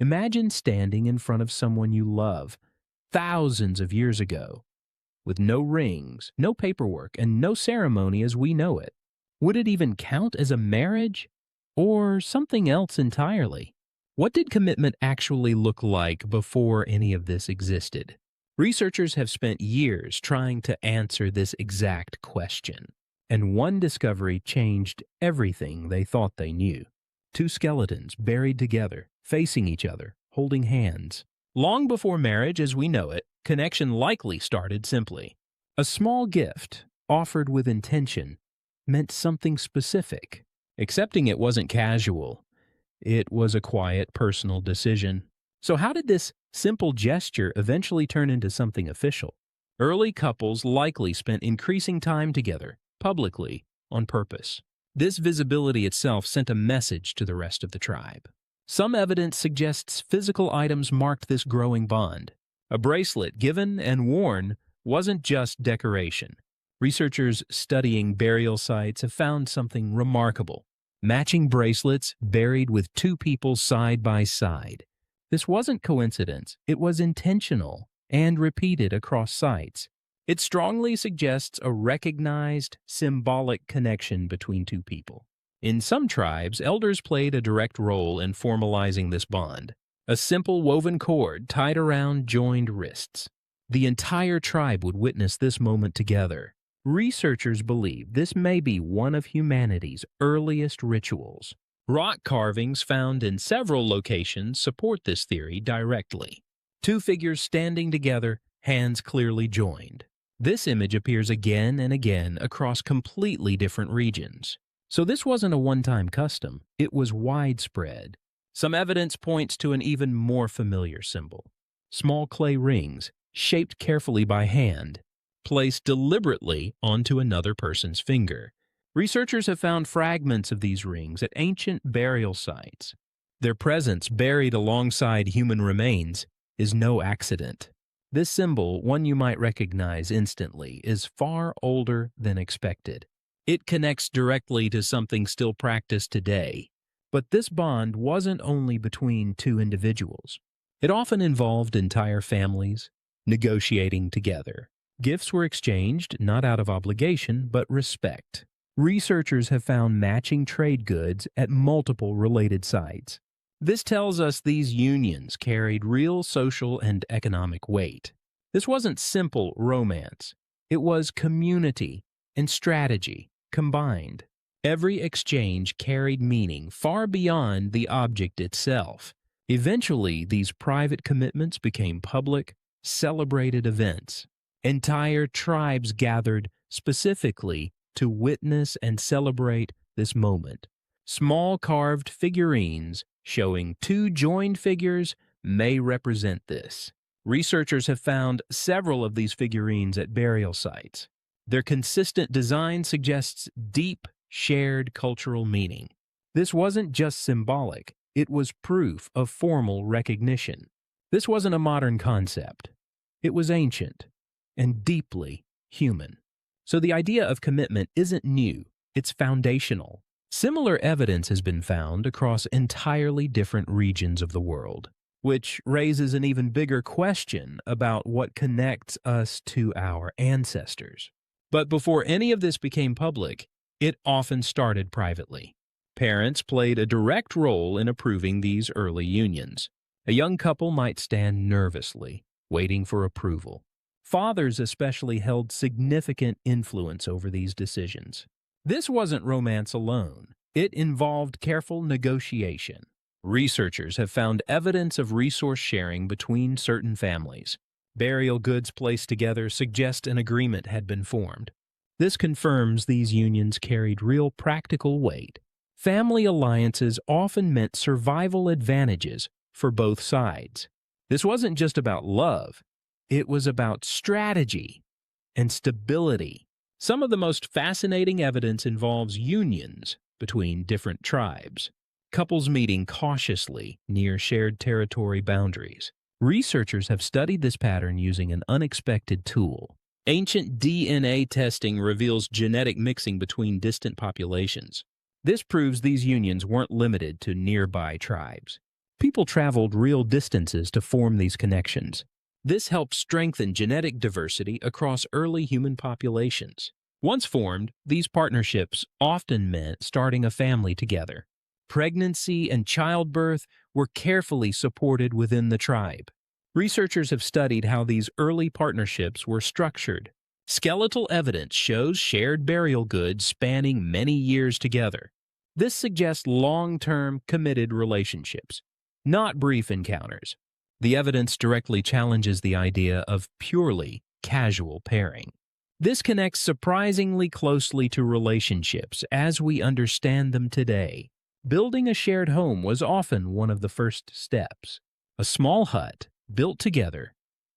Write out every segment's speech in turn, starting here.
Imagine standing in front of someone you love thousands of years ago, with no rings, no paperwork, and no ceremony as we know it. Would it even count as a marriage? Or something else entirely? What did commitment actually look like before any of this existed? Researchers have spent years trying to answer this exact question, and one discovery changed everything they thought they knew. Two skeletons buried together, facing each other, holding hands. Long before marriage as we know it, connection likely started simply. A small gift, offered with intention, meant something specific. Accepting it wasn't casual. It was a quiet, personal decision. So how did this simple gesture eventually turn into something official? Early couples likely spent increasing time together, publicly, on purpose. This visibility itself sent a message to the rest of the tribe. Some evidence suggests physical items marked this growing bond. A bracelet given and worn wasn't just decoration. Researchers studying burial sites have found something remarkable. Matching bracelets buried with two people side by side. This wasn't coincidence, it was intentional and repeated across sites. It strongly suggests a recognized, symbolic connection between two people. In some tribes, elders played a direct role in formalizing this bond. A simple woven cord tied around joined wrists. The entire tribe would witness this moment together. Researchers believe this may be one of humanity's earliest rituals. Rock carvings found in several locations support this theory directly. Two figures standing together, hands clearly joined. This image appears again and again across completely different regions. So this wasn't a one-time custom, it was widespread. Some evidence points to an even more familiar symbol. Small clay rings, shaped carefully by hand, placed deliberately onto another person's finger. Researchers have found fragments of these rings at ancient burial sites. Their presence buried alongside human remains is no accident. This symbol, one you might recognize instantly, is far older than expected. It connects directly to something still practiced today. But this bond wasn't only between two individuals. It often involved entire families negotiating together. Gifts were exchanged not out of obligation, but respect. Researchers have found matching trade goods at multiple related sites. This tells us these unions carried real social and economic weight. This wasn't simple romance. It was community and strategy combined. Every exchange carried meaning far beyond the object itself. Eventually, these private commitments became public, celebrated events. Entire tribes gathered specifically to witness and celebrate this moment. Small carved figurines showing two joined figures may represent this. Researchers have found several of these figurines at burial sites. Their consistent design suggests deep, shared cultural meaning. This wasn't just symbolic, it was proof of formal recognition. This wasn't a modern concept. It was ancient and deeply human. So the idea of commitment isn't new, it's foundational. Similar evidence has been found across entirely different regions of the world, which raises an even bigger question about what connects us to our ancestors. But before any of this became public, it often started privately. Parents played a direct role in approving these early unions. A young couple might stand nervously, waiting for approval. Fathers especially held significant influence over these decisions. This wasn't romance alone. It involved careful negotiation. Researchers have found evidence of resource sharing between certain families. Burial goods placed together suggest an agreement had been formed. This confirms these unions carried real practical weight. Family alliances often meant survival advantages for both sides. This wasn't just about love. It was about strategy and stability. Some of the most fascinating evidence involves unions between different tribes, couples meeting cautiously near shared territory boundaries. Researchers have studied this pattern using an unexpected tool. Ancient DNA testing reveals genetic mixing between distant populations. This proves these unions weren't limited to nearby tribes. People traveled real distances to form these connections. This helped strengthen genetic diversity across early human populations. Once formed, these partnerships often meant starting a family together. Pregnancy and childbirth were carefully supported within the tribe. Researchers have studied how these early partnerships were structured. Skeletal evidence shows shared burial goods spanning many years together. This suggests long-term, committed relationships, not brief encounters. The evidence directly challenges the idea of purely casual pairing. This connects surprisingly closely to relationships as we understand them today. Building a shared home was often one of the first steps. A small hut, built together,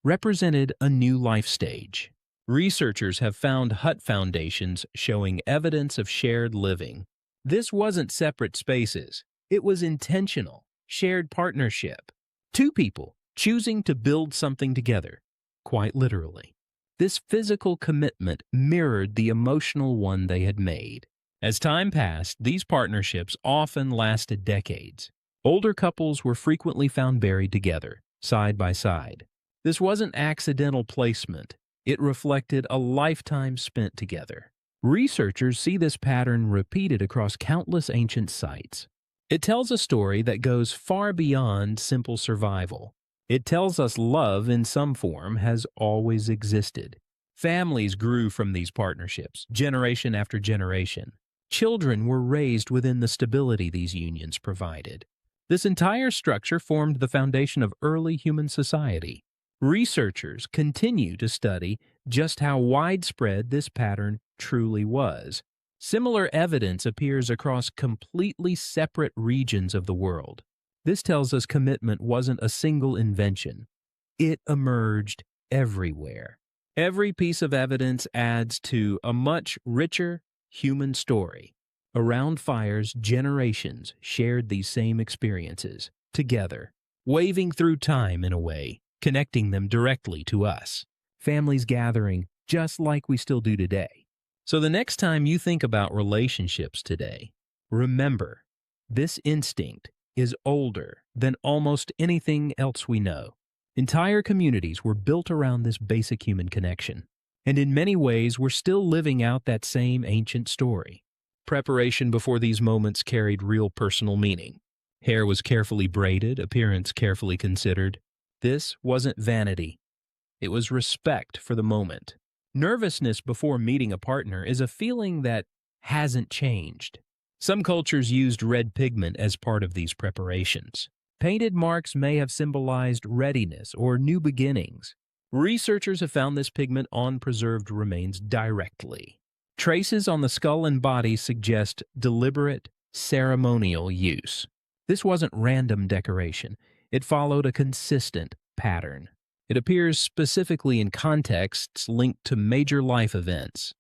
represented a new life stage. Researchers have found hut foundations showing evidence of shared living. This wasn't separate spaces. It was intentional, shared partnership. Two people choosing to build something together, quite literally. This physical commitment mirrored the emotional one they had made. As time passed, these partnerships often lasted decades. Older couples were frequently found buried together, side by side. This wasn't accidental placement. It reflected a lifetime spent together. Researchers see this pattern repeated across countless ancient sites. It tells a story that goes far beyond simple survival. It tells us love in some form has always existed. Families grew from these partnerships, generation after generation. Children were raised within the stability these unions provided. This entire structure formed the foundation of early human society. Researchers continue to study just how widespread this pattern truly was. Similar evidence appears across completely separate regions of the world. This tells us commitment wasn't a single invention. It emerged everywhere. Every piece of evidence adds to a much richer human story. Around fires, generations shared these same experiences, together, waving through time in a way, connecting them directly to us. Families gathering just like we still do today. So the next time you think about relationships today, remember, this instinct is older than almost anything else we know. Entire communities were built around this basic human connection. And in many ways, we're still living out that same ancient story. Preparation before these moments carried real personal meaning. Hair was carefully braided, appearance carefully considered. This wasn't vanity. It was respect for the moment. Nervousness before meeting a partner is a feeling that hasn't changed. Some cultures used red pigment as part of these preparations. Painted marks may have symbolized readiness or new beginnings. Researchers have found this pigment on preserved remains directly. Traces on the skull and body suggest deliberate, ceremonial use. This wasn't random decoration. It followed a consistent pattern. It appears specifically in contexts linked to major life events.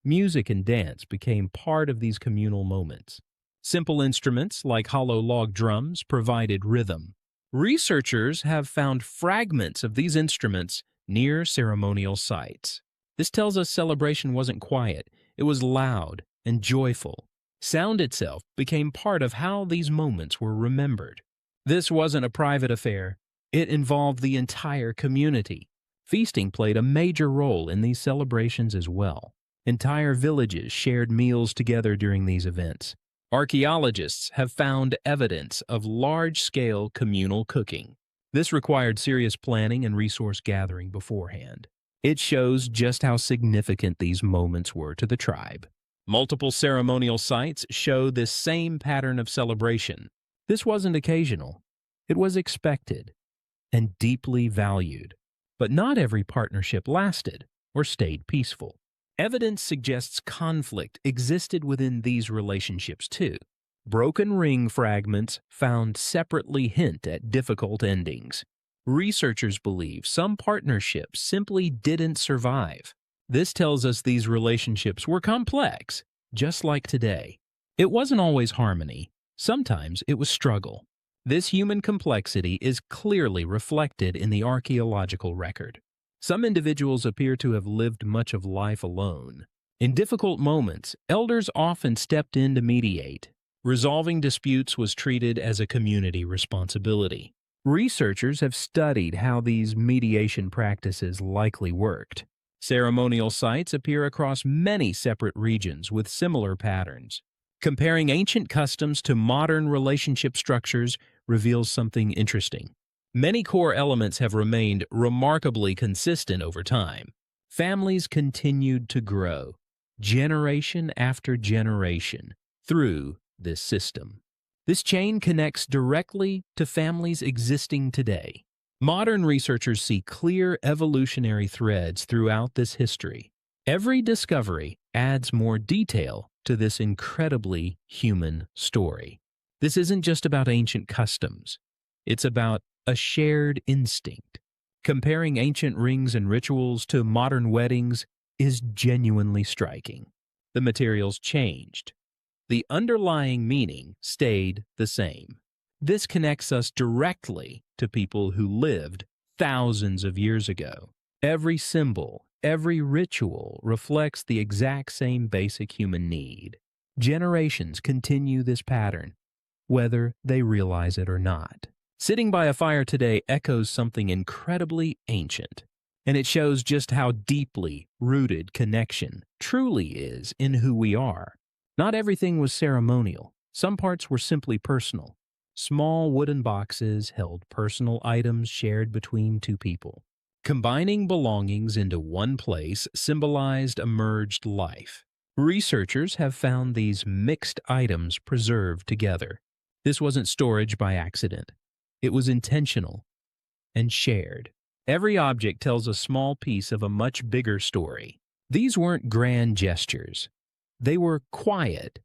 Music and dance became part of these communal moments. Simple instruments like hollow log drums provided rhythm. Researchers have found fragments of these instruments near ceremonial sites. This tells us celebration wasn't quiet, it was loud and joyful. Sound itself became part of how these moments were remembered. This wasn't a private affair, it involved the entire community. Feasting played a major role in these celebrations as well. Entire villages shared meals together during these events. Archaeologists have found evidence of large-scale communal cooking. This required serious planning and resource gathering beforehand. It shows just how significant these moments were to the tribe. Multiple ceremonial sites show this same pattern of celebration. This wasn't occasional. It was expected and deeply valued. But not every partnership lasted or stayed peaceful. Evidence suggests conflict existed within these relationships too. Broken ring fragments found separately hint at difficult endings. Researchers believe some partnerships simply didn't survive. This tells us these relationships were complex, just like today. It wasn't always harmony. Sometimes it was struggle. This human complexity is clearly reflected in the archaeological record. Some individuals appear to have lived much of life alone. In difficult moments, elders often stepped in to mediate. Resolving disputes was treated as a community responsibility. Researchers have studied how these mediation practices likely worked. Ceremonial sites appear across many separate regions with similar patterns. Comparing ancient customs to modern relationship structures reveals something interesting. Many core elements have remained remarkably consistent over time. Families continued to grow, generation after generation, through this system. This chain connects directly to families existing today. Modern researchers see clear evolutionary threads throughout this history. Every discovery adds more detail to this incredibly human story. This isn't just about ancient customs. It's about a shared instinct. Comparing ancient rings and rituals to modern weddings is genuinely striking. The materials changed. The underlying meaning stayed the same. This connects us directly to people who lived thousands of years ago. Every symbol, every ritual reflects the exact same basic human need. Generations continue this pattern, whether they realize it or not. Sitting by a fire today echoes something incredibly ancient, and it shows just how deeply rooted connection truly is in who we are. Not everything was ceremonial. Some parts were simply personal. Small wooden boxes held personal items shared between two people. Combining belongings into one place symbolized a merged life. Researchers have found these mixed items preserved together. This wasn't storage by accident. It was intentional and shared. Every object tells a small piece of a much bigger story. These weren't grand gestures. They were quiet,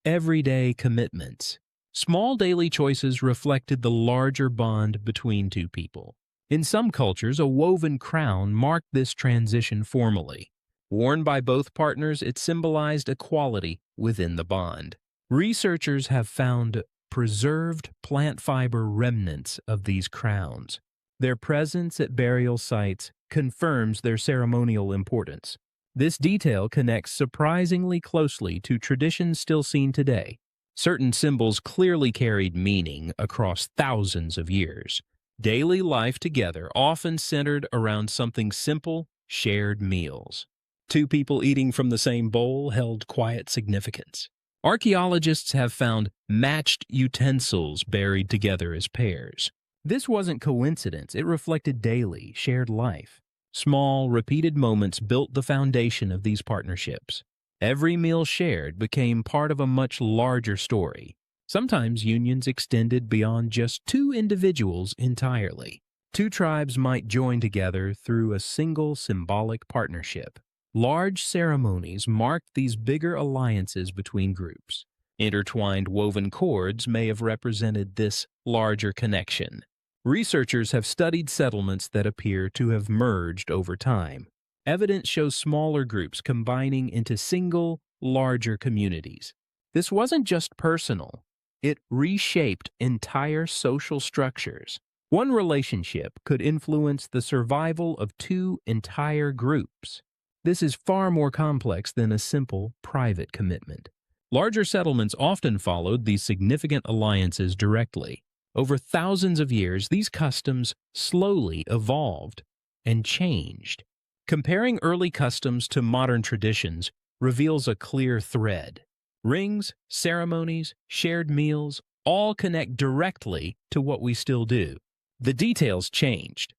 everyday commitments. Small daily choices reflected the larger bond between two people. In some cultures, a woven crown marked this transition formally. Worn by both partners, it symbolized equality within the bond. Researchers have found preserved plant fiber remnants of these crowns. Their presence at burial sites confirms their ceremonial importance. This detail connects surprisingly closely to traditions still seen today. Certain symbols clearly carried meaning across thousands of years. Daily life together often centered around something simple, shared meals. Two people eating from the same bowl held quiet significance. Archaeologists have found matched utensils buried together as pairs. This wasn't coincidence, it reflected daily, shared life. Small, repeated moments built the foundation of these partnerships. Every meal shared became part of a much larger story. Sometimes unions extended beyond just two individuals entirely. Two tribes might join together through a single symbolic partnership. Large ceremonies marked these bigger alliances between groups. Intertwined woven cords may have represented this larger connection. Researchers have studied settlements that appear to have merged over time. Evidence shows smaller groups combining into single, larger communities. This wasn't just personal. It reshaped entire social structures. One relationship could influence the survival of two entire groups. This is far more complex than a simple private commitment. Larger settlements often followed these significant alliances directly. Over thousands of years, these customs slowly evolved and changed. Comparing early customs to modern traditions reveals a clear thread. Rings, ceremonies, shared meals all connect directly to what we still do. The details changed.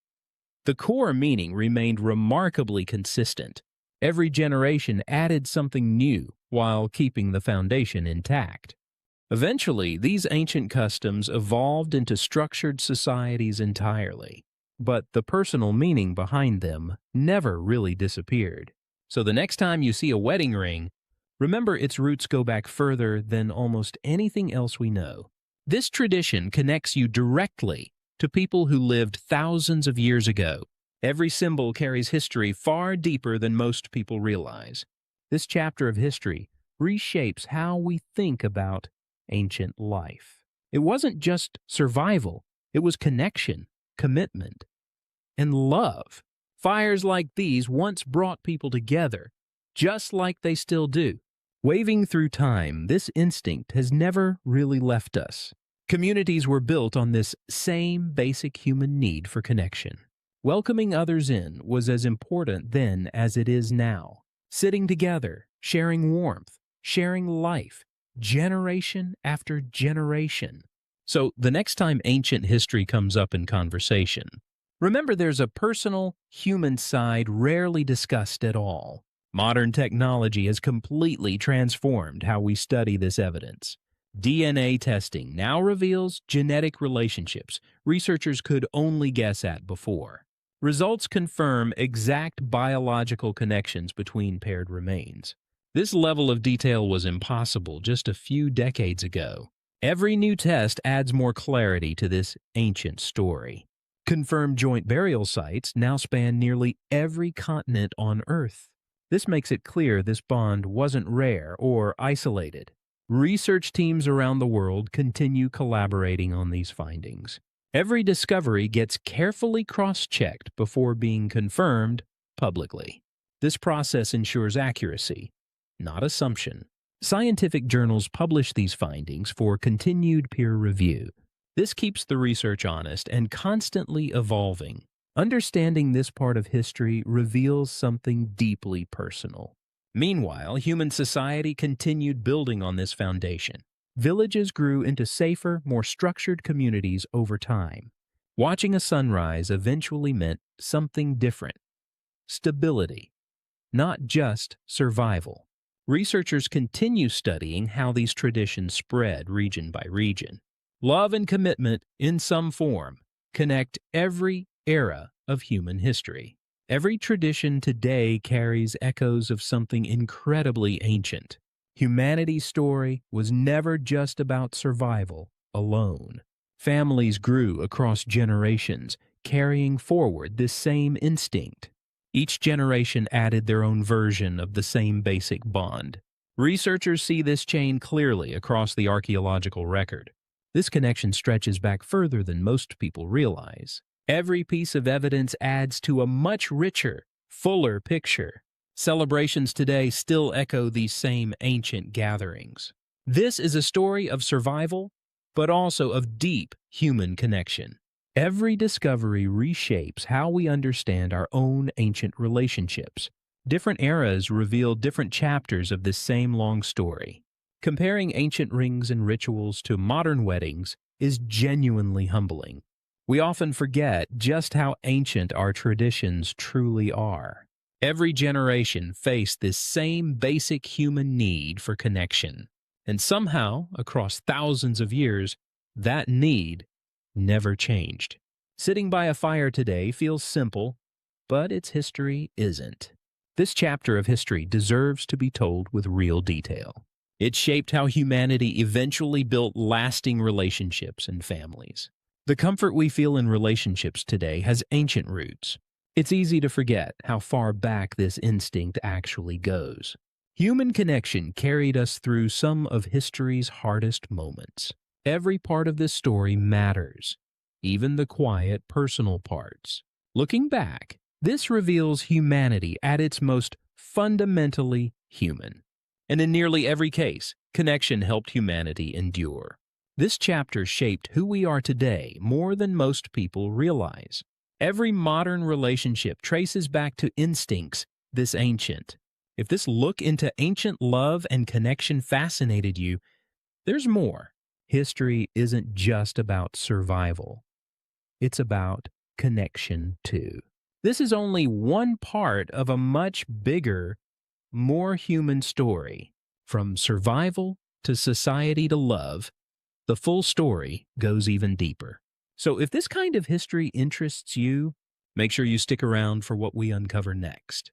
The core meaning remained remarkably consistent. Every generation added something new while keeping the foundation intact. Eventually, these ancient customs evolved into structured societies entirely, but the personal meaning behind them never really disappeared. So the next time you see a wedding ring, remember its roots go back further than almost anything else we know. This tradition connects you directly to people who lived thousands of years ago. Every symbol carries history far deeper than most people realize. This chapter of history reshapes how we think about ancient life. It wasn't just survival, it was connection, commitment, and love. Fires like these once brought people together, just like they still do. Waving through time, this instinct has never really left us. Communities were built on this same basic human need for connection. Welcoming others in was as important then as it is now. Sitting together, sharing warmth, sharing life, generation after generation. So the next time ancient history comes up in conversation, remember there's a personal, human side rarely discussed at all. Modern technology has completely transformed how we study this evidence. DNA testing now reveals genetic relationships researchers could only guess at before. Results confirm exact biological connections between paired remains. This level of detail was impossible just a few decades ago. Every new test adds more clarity to this ancient story. Confirmed joint burial sites now span nearly every continent on Earth. This makes it clear this bond wasn't rare or isolated. Research teams around the world continue collaborating on these findings. Every discovery gets carefully cross-checked before being confirmed publicly. This process ensures accuracy, not assumption. Scientific journals publish these findings for continued peer review. This keeps the research honest and constantly evolving. Understanding this part of history reveals something deeply personal. Meanwhile, human society continued building on this foundation. Villages grew into safer, more structured communities over time. Watching a sunrise eventually meant something different: stability, not just survival. Researchers continue studying how these traditions spread region by region. Love and commitment, in some form, connect every era of human history. Every tradition today carries echoes of something incredibly ancient. Humanity's story was never just about survival alone. Families grew across generations, carrying forward this same instinct. Each generation added their own version of the same basic bond. Researchers see this chain clearly across the archaeological record. This connection stretches back further than most people realize. Every piece of evidence adds to a much richer, fuller picture. Celebrations today still echo these same ancient gatherings. This is a story of survival, but also of deep human connection. Every discovery reshapes how we understand our own ancient relationships. Different eras reveal different chapters of this same long story. Comparing ancient rings and rituals to modern weddings is genuinely humbling. We often forget just how ancient our traditions truly are. Every generation faced this same basic human need for connection. And somehow, across thousands of years, that need never changed. Sitting by a fire today feels simple, but its history isn't. This chapter of history deserves to be told with real detail. It shaped how humanity eventually built lasting relationships and families. The comfort we feel in relationships today has ancient roots. It's easy to forget how far back this instinct actually goes. Human connection carried us through some of history's hardest moments. Every part of this story matters, even the quiet, personal parts. Looking back, this reveals humanity at its most fundamentally human. And in nearly every case, connection helped humanity endure. This chapter shaped who we are today more than most people realize. Every modern relationship traces back to instincts this ancient. If this look into ancient love and connection fascinated you, there's more. History isn't just about survival. It's about connection too. This is only one part of a much bigger, more human story. From survival to society to love, the full story goes even deeper. So if this kind of history interests you, make sure you stick around for what we uncover next.